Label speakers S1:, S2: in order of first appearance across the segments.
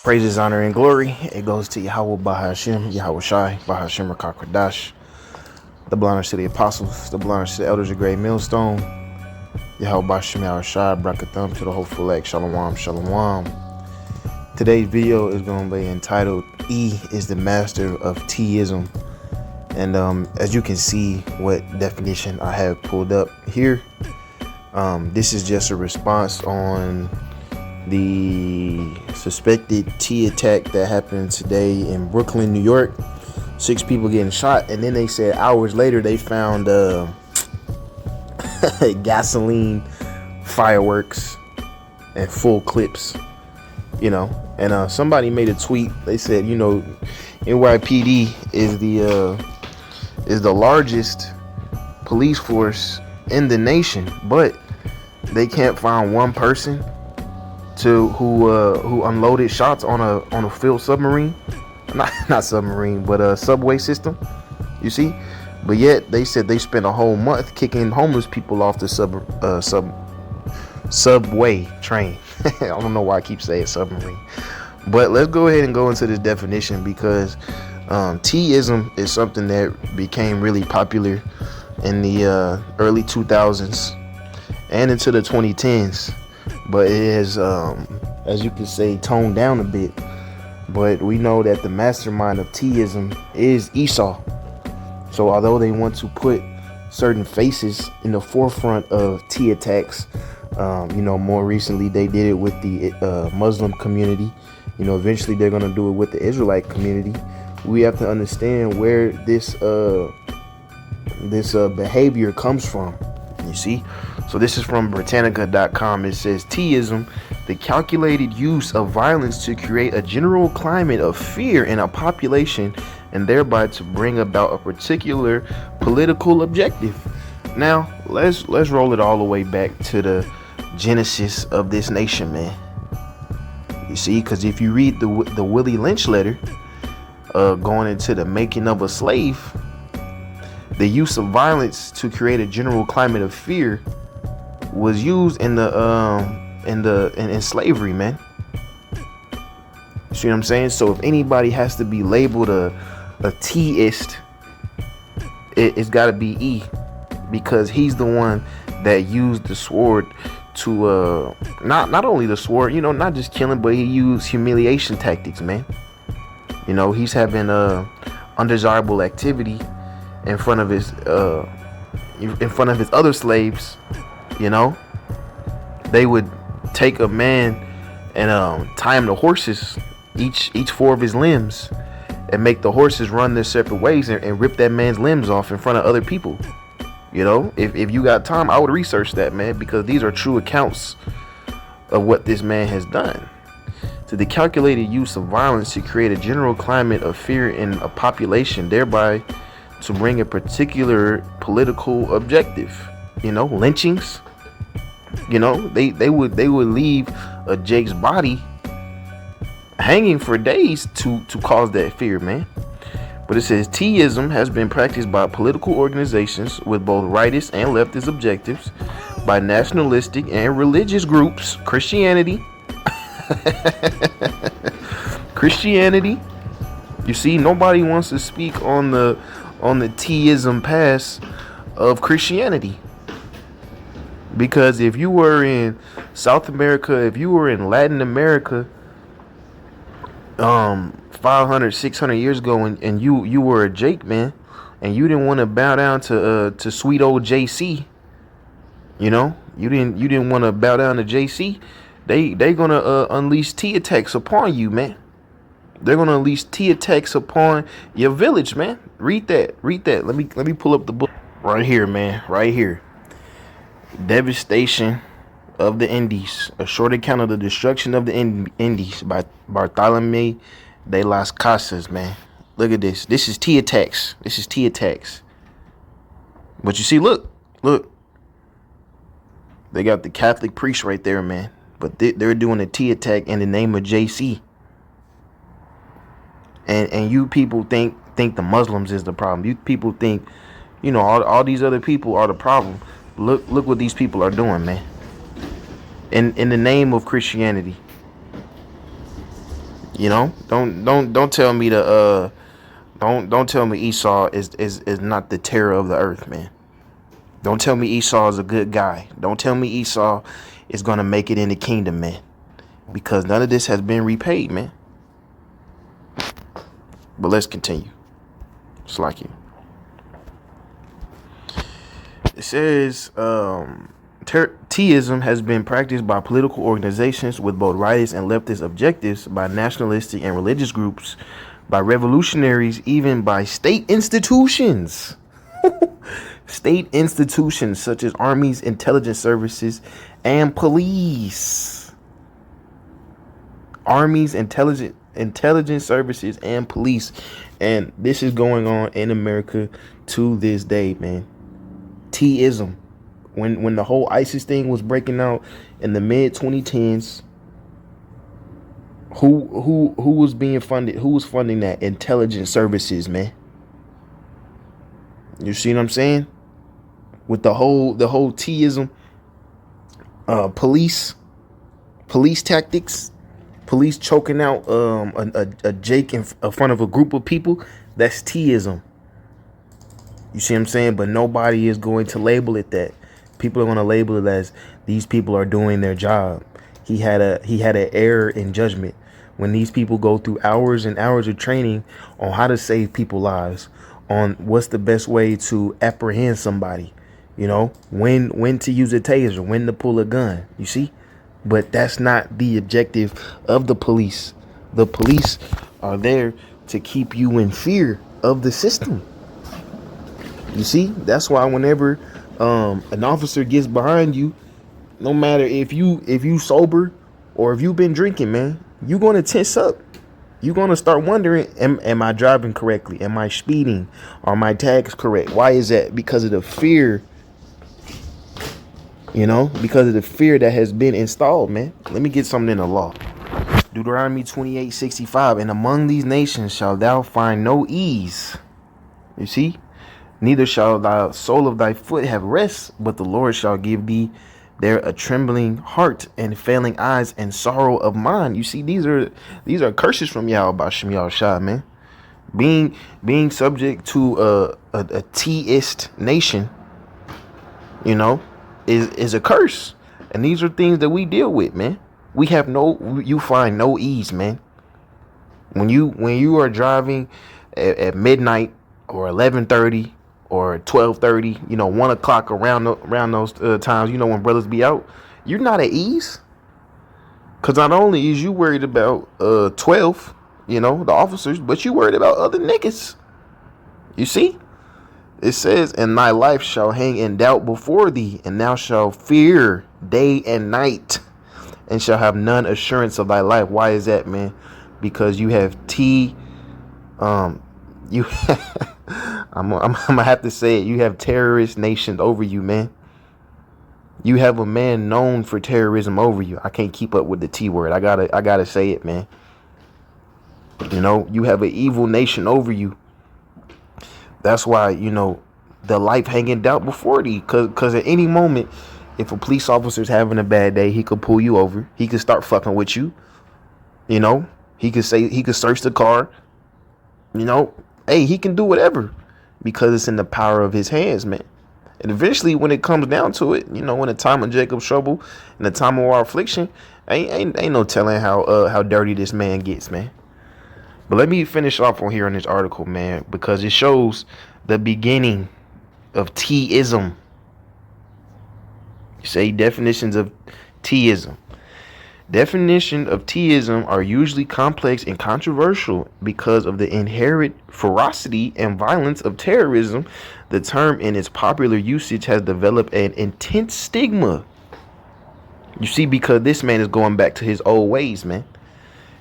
S1: Praises, honor, and glory. It goes to YAHAWAH, bahasham, YAHAWASHI, bahasham, Rakakradash, the blinders to the apostles, the blinders to the elders of Great Millstone, YAHAWAH, bahasham, YAHAWASHI, brakathum to the hopeful elect, shalom, shalom. Today's video is going to be entitled, E is the master of Terr-Izm. And as you can see what definition I have pulled up here, this is just a response on the suspected T attack that happened today in Brooklyn, New York. 6 people getting shot, and then they said hours later they found gasoline, fireworks, and full clips. And somebody made a tweet. They said, NYPD is the largest police force in the nation, but they can't find one person who unloaded shots on a field submarine, not submarine, but a subway system. You see, but yet they said they spent a whole month kicking homeless people off the subway train. I don't know why I keep saying submarine, but let's go ahead and go into this definition, because Terr-Izm is something that became really popular in the early 2000s and into the 2010s. But it is, as you can say, toned down a bit. But we know that the mastermind of Terr-Izm is Esau. So although they want to put certain faces in the forefront of T attacks, more recently they did it with the Muslim community. Eventually they're going to do it with the Israelite community. We have to understand where this behavior comes from. You see, so this is from Britannica.com. It says Terr-Izm, the calculated use of violence to create a general climate of fear in a population and thereby to bring about a particular political objective. Now let's roll it all the way back to the genesis of this nation, man. You see, because if you read the Willie Lynch letter, going into the making of a slave, the use of violence to create a general climate of fear was used in slavery, man. You see what I'm saying? So if anybody has to be labeled a T-ist, it's got to be E, because he's the one that used the sword to not only the sword, not just killing, but he used humiliation tactics, man. He's having undesirable activity in front of his other slaves. They would take a man and tie him to horses, each 4 of his limbs, and make the horses run their separate ways and rip that man's limbs off in front of other people. If you got time, I would research that, man, because these are true accounts of what this man has done. To the calculated use of violence to create a general climate of fear in a population, thereby to bring a particular political objective. Lynchings. They would leave a Jake's body hanging for days to cause that fear, man. But it says Terr-Izm has been practiced by political organizations with both rightist and leftist objectives, by nationalistic and religious groups, Christianity. You see, nobody wants to speak on the Terr-Izm past of Christianity, because if you were in South America, if you were in Latin America 500, 600 years ago, and you were a Jake, man, and you didn't want to bow down to sweet old JC, you didn't want to bow down to JC, they gonna unleash T attacks upon you, man. They're gonna unleash T attacks upon your village, man. Read that. Let me pull up the book right here, man. Right here. Devastation of the Indies: a short account of the destruction of the Indies by Bartolome de las Casas, man. Look at this. This is T attacks. But you see, look. They got the Catholic priest right there, man. But they're doing a T attack in the name of JC. And you people think the Muslims is the problem. You people think, all these other people are the problem. Look what these people are doing, man. In the name of Christianity. You know, don't tell me don't tell me Esau is not the terror of the earth, man. Don't tell me Esau is a good guy. Don't tell me Esau is gonna make it in the kingdom, man. Because none of this has been repaid, man. But let's continue. It's like you. It says Terr-Izm has been practiced by political organizations with both rightist and leftist objectives, by nationalistic and religious groups, by revolutionaries, even by state institutions. State institutions such as armies, intelligence services, and police. Armies, intelligence services, and police. And this is going on in America to this day, man. Terr-Izm. When the whole ISIS thing was breaking out in the mid 2010s, who was being funded? Who was funding that? Intelligence services, man. You see what I'm saying? With the whole Terr-Izm, police tactics, police choking out a Jake in front of a group of people. That's Terr-Izm. You see what I'm saying? But nobody is going to label it that. People are going to label it as these people are doing their job. He had an error in judgment. When these people go through hours and hours of training on how to save people's lives, on what's the best way to apprehend somebody, you know, when to use a taser, when to pull a gun, you see? But that's not the objective of the police. The police are there to keep you in fear of the system. You see? That's why whenever an officer gets behind you, no matter if you sober or if you've been drinking, man, you're gonna tense up. You're gonna start wondering, am I driving correctly? Am I speeding? Are my tags correct? Why is that? Because of the fear, you know, because of the fear that has been installed, man. Let me get something in the law. Deuteronomy 28:65, and among these nations shalt thou find no ease. You see? Neither shall the sole of thy foot have rest, but the Lord shall give thee there a trembling heart and failing eyes and sorrow of mind. You see, these are curses from YAHAWASHI, man. Being subject to a theist nation, you know, is a curse. And these are things that we deal with, man. You find no ease, man. When you are driving at midnight or 11:30 or 12:30, you know, 1 o'clock around those times, you know, when brothers be out, you're not at ease. Because not only is you worried about 12, you know, the officers, but you worried about other niggas. You see? It says, and thy life shall hang in doubt before thee, and thou shalt fear day and night, and shall have none assurance of thy life. Why is that, man? Because you have I'm gonna have to say it. You have terrorist nations over you, man. You have a man known for terrorism over you. I can't keep up with the T word. I gotta say it, man. You know, you have an evil nation over you. That's why, you know, the life hanging doubt before thee. Cause at any moment, if a police officer's having a bad day, he could pull you over. He could start fucking with you. You know, he could search the car. You know, hey, he can do whatever because it's in the power of his hands, man. And eventually, when it comes down to it, you know, in the time of Jacob's trouble, in the time of our affliction, ain't no telling how dirty this man gets, man. But let me finish off on here in this article, man, because it shows the beginning of Terr-Izm. You say definitions of Terr-Izm. Definition of Terr-Izm are usually complex and controversial because of the inherent ferocity and violence of terrorism. The term in its popular usage has developed an intense stigma. You see, because this man is going back to his old ways, man.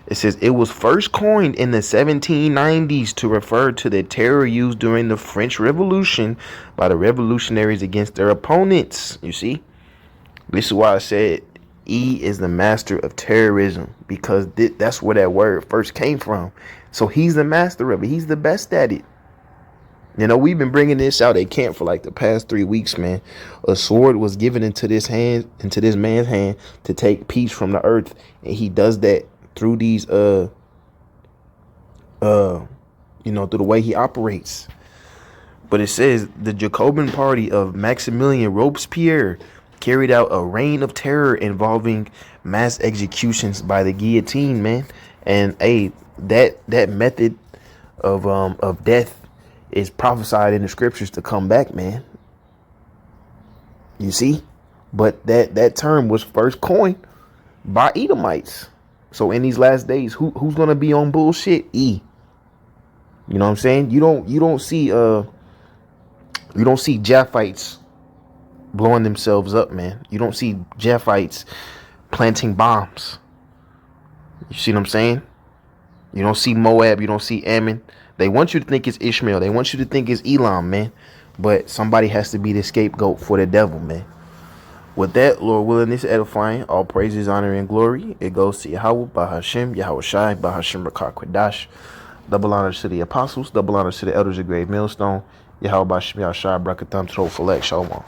S1: It says it was first coined in the 1790s to refer to the terror used during the French Revolution by the revolutionaries against their opponents. You see, this is why I said E is the master of terrorism, because that's where that word first came from. So he's the master of it. He's the best at it. You know, we've been bringing this out at camp for like the past 3 weeks, man. A sword was given into this man's hand to take peace from the earth, and he does that through these through the way he operates. But it says the Jacobin party of Maximilien Robespierre carried out a reign of terror involving mass executions by the guillotine, man. And that method of death is prophesied in the scriptures to come back, man. You see? But that term was first coined by Edomites. So in these last days, who's gonna be on bullshit? You know what I'm saying? You don't see Japhites blowing themselves up, man. You don't see Japhites planting bombs. You see what I'm saying? You don't see Moab. You don't see Ammon. They want you to think it's Ishmael. They want you to think it's Elam, man. But somebody has to be the scapegoat for the devil, man. With that, Lord willing, this edifying, all praises, honor, and glory, it goes to YAHAWAH, bahasham, YAHAWASHI, bahasham, rakah, kwadash. Double honors to the apostles, double honors to the elders of Great Millstone. YAHAWAH, bahasham, YAHAWASHI, brakatham, tro, select, shalom.